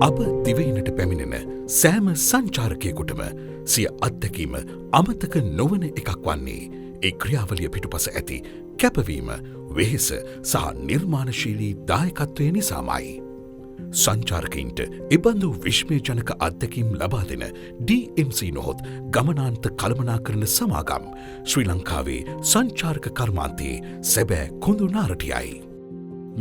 අප දිවයිනට පැමිණෙන සෑම සංචාරකයෙකුටම සිය අත්දැකීම අමතක නොවන එකක් වන්නේ ඒ ක්‍රියාවලිය පිටුපස ඇති කැපවීම, වෙහෙස සහ නිර්මාණශීලී දායකත්වය නිසාමයි. සංචාරකයින්ට එබඳු විශ්මයජනක අත්දැකීම් ලබා දෙන DMC නොහොත් ගමනාන්ත කළමනාකරණ සමාගම් ශ්‍රී ලංකාවේ සංචාරක කර්මාන්තයේ සැබෑ කොඳු නාරටියයි.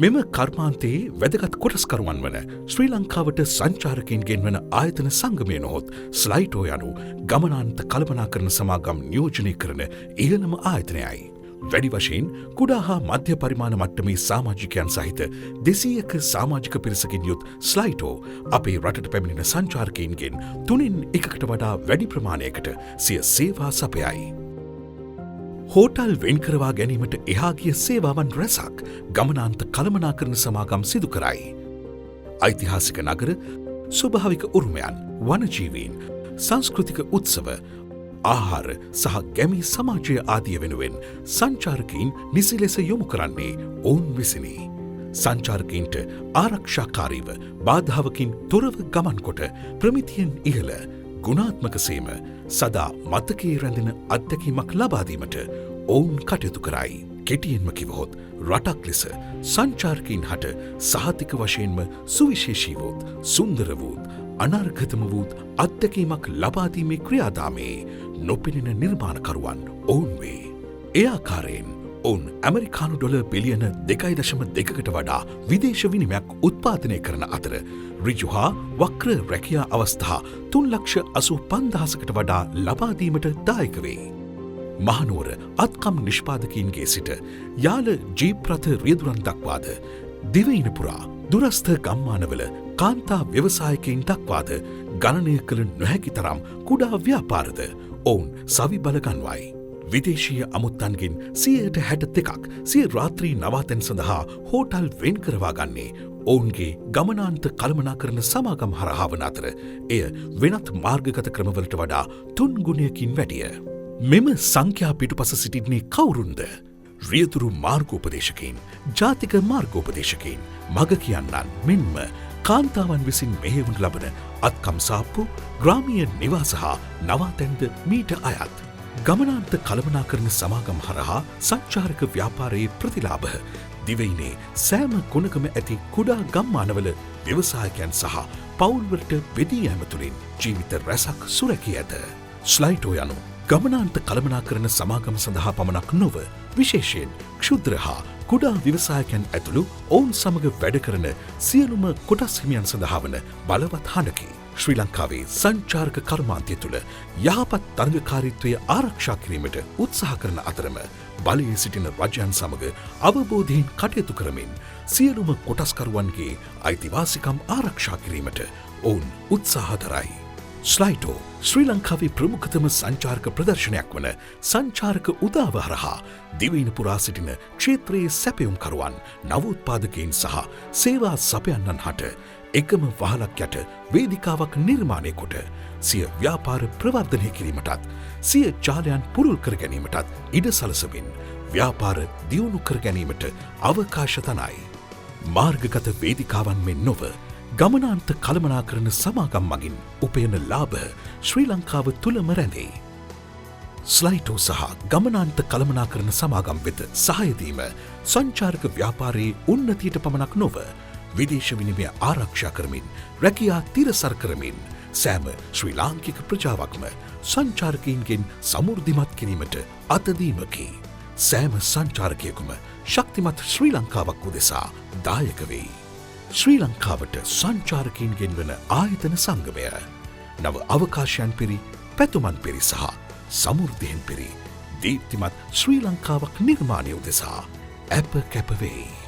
මෙම කර්මාන්තයේ වැදගත් කොටස්කරුවන් වන ශ්‍රී ලංකාවට සංචාරකයින් ගෙන්වන ආයතන සංගමය නොහොත් ස්ලයිටෝ යනු ගමනාන්ත කළමනාකරණ සමාගම් නියෝජනය කරන ඉහළම ආයතනයයි. වැඩි වශයෙන් කුඩා හා මධ්‍ය පරිමාණ මට්ටමේ සාමාජිකයන් සහිත 200ක සාමාජික පිරිසකින් යුත් ස්ලයිටෝ අපේ රටට පැමිණෙන සංචාරකයින්ගෙන් 3/1කට වඩා වැඩි ප්‍රමාණයකට සිය සේවා සපයයි. හෝටල් වෙන්කරවා ගැනීමට එහාගිය සේවාවන් රැසක් ගමනාන්ත කළමනාකරණ සමාගම් සිදු කරයි. ඓතිහාසික නගර, ස්වභාවික උරුමයන්, වනජීවීන්, සංස්කෘතික උත්සව, ආහාර සහ ගැමි සමාජය ආදිය වෙනුවෙන් සංචාරකයින් නිසි ලෙස යොමු කරන්නේ ඔවුන් විසිනි. සංචාරකයින්ට ආරක්ෂාකාරීව බාධාවකින් තොරව ගමන්කොට ප්‍රමිතියෙන් ඉහළ ගුණාත්මක සේම සදා මතකයේ රැඳෙන අත්දැකීමක් ලබාදීමට ඔවුන් කටයුතු කරයි. කෙටියෙන්ම කිවහොත් රටක් ලෙස සංචාරකයින් හට සහතික වශයෙන්ම සුවිශේෂී වූත් සුන්දර වූත් අනර්ඝතම වූත් අත්දැකීමක් ලබාදීමේ ක්‍රියාදාමයේ නොපෙනෙන නිර්මාණකරුවන් ඔවුන් වේ. ඒ ආකාරයෙන් ඔවුන් ඇමරිකානු ඩොලර් බිලියන 2.2කට වඩා විදේශ විනිමයක් උත්පාදනය කරන අතර ඍජු හා වක්‍ර රැකියා අවස්ථා 3,85,000කට වඩා ලබාදීමට දායක වේ. මහනුවර අත්කම් නිෂ්පාදකයින්ගේ සිට යාල ජීප් රථ රියදුරන් දක්වාද දිවයින පුරා දුරස්ථ ගම්මානවල කාන්තා ව්‍යවසායකයින් දක්වාද ගණනය කළ නොහැකි තරම් කුඩා ව්‍යාපාරද ඔවුන් සවි බලගන්වයි. විදේශීය අමුත්තන්ගෙන් 62%ක් සිය රාත්‍රී නවාතැන් සඳහා හෝටල් වෙන් කරවා ගන්නේ ඔවුන්ගේ ගමනාන්ත කළමනාකරණ සමාගම් හරහා වන අතර එය වෙනත් මාර්ගගත ක්‍රමවලට වඩා 3 ගුණයකින් වැඩිය. මෙම සංඛ්‍යා පිටුපස සිටින්නේ කවුරුන්ද? රියදුරු මාර්ගෝපදේශකයින්, ජාතික මාර්ගෝපදේශකයින්, මග කියන්නන් මෙන්ම කාන්තාවන් විසින් මෙහෙවනු ලබන අත්කම් සාප්පු, ග්‍රාමීය නිවාස හා නවාතැන්ද මීට අයත්. ගමනාන්ත කළමනාකරණ සමාගම් හරහා සංචාරක ව්‍යාපාරයේ ප්‍රතිලාභ දිවයිනේ සෑම කොනකම ඇති කුඩා ගම්මානවල ව්‍යවසායකයන් සහ පවුල්වලට බෙදී යෑම තුළින් ජීවිත රැසක් සුරැකී ඇත. ස්ලයිටෝ යනු ගමනාන්ත කළමනාකරණ සමාගම් සඳහා පමණක් නොව විශේෂයෙන් ක්ෂුද්‍ර හා කුඩා ව්‍යවසායකයන් ඇතුළු ඔවුන් සමග වැඩ කරන සියලුම කොටස් හිමියන් සඳහා වන බලවත් හඬකි. ශ්‍රී ලංකාවේ සංචාරක කර්මාන්තය තුළ යහපත් තරගකාරීත්වය ආරක්ෂා කිරීමට උත්සාහ කරන අතරම බලයේ සිටින රජයන් සමග අවබෝධයෙන් කටයුතු කරමින් සියලුම කොටස්කරුවන්ගේ අයිතිවාසිකම් ආරක්ෂා කිරීමට ඔවුන් උත්සාහ දරයි. ස්ලයිටෝ ශ්‍රී ලංකාවේ ප්‍රමුඛතම සංචාරක ප්‍රදර්ශනයක් වන සංචාරක උදාව හරහා දිවයින පුරා සිටින ක්ෂේත්‍රයේ සැපයුම්කරුවන්, නවෝත්පාදකයින් සහ සේවා සපයන්නන් හට එකම වහලක් යට වේදිකාවක් නිර්මාණය කොට සිය ව්‍යාපාර ප්‍රවර්ධනය කිරීමටත් සිය ජාලයන් පුළුල් කර ගැනීමටත් ඉඩ සලසමින් ව්‍යාපාර දියුණු කර ගැනීමට අවකාශ තනයි. මාර්ගගත වේදිකාවන් මෙන් නොව ගමනාන්ත කළමනාකරණ සමාගම් මගින් උපයන ලාභ ශ්‍රී ලංකාව තුළම රැඳේ. ස්ලයිටෝ සහ ගමනාන්ත කළමනාකරණ සමාගම් වෙත සහයදීම සංචාරක ව්‍යාපාරයේ උන්නතියට පමණක් නොව විදේශ විනිමය ආරක්ෂා කරමින් රැකියා තිරසර කරමින් සෑම ශ්‍රී ලාංකික ප්‍රජාවක්ම සංචාරකයින්ගෙන් සමෘද්ධිමත් කිරීමට අතදීමකි. සෑම සංචාරකයෙකුම ශක්තිමත් ශ්‍රී ලංකාවක් උදෙසා දායක වෙයි. ශ්‍රී ලංකාවට සංචාරකයින්ගෙන් වන ආයතන සංගමය නව අවකාශයන් පිරි, පැතුමන් පිරි සහ සමෘද්ධියෙන් පිරි දීප්තිමත් ශ්‍රී ලංකාවක් නිර්මාණය උදෙසා ඇප කැප වෙයි.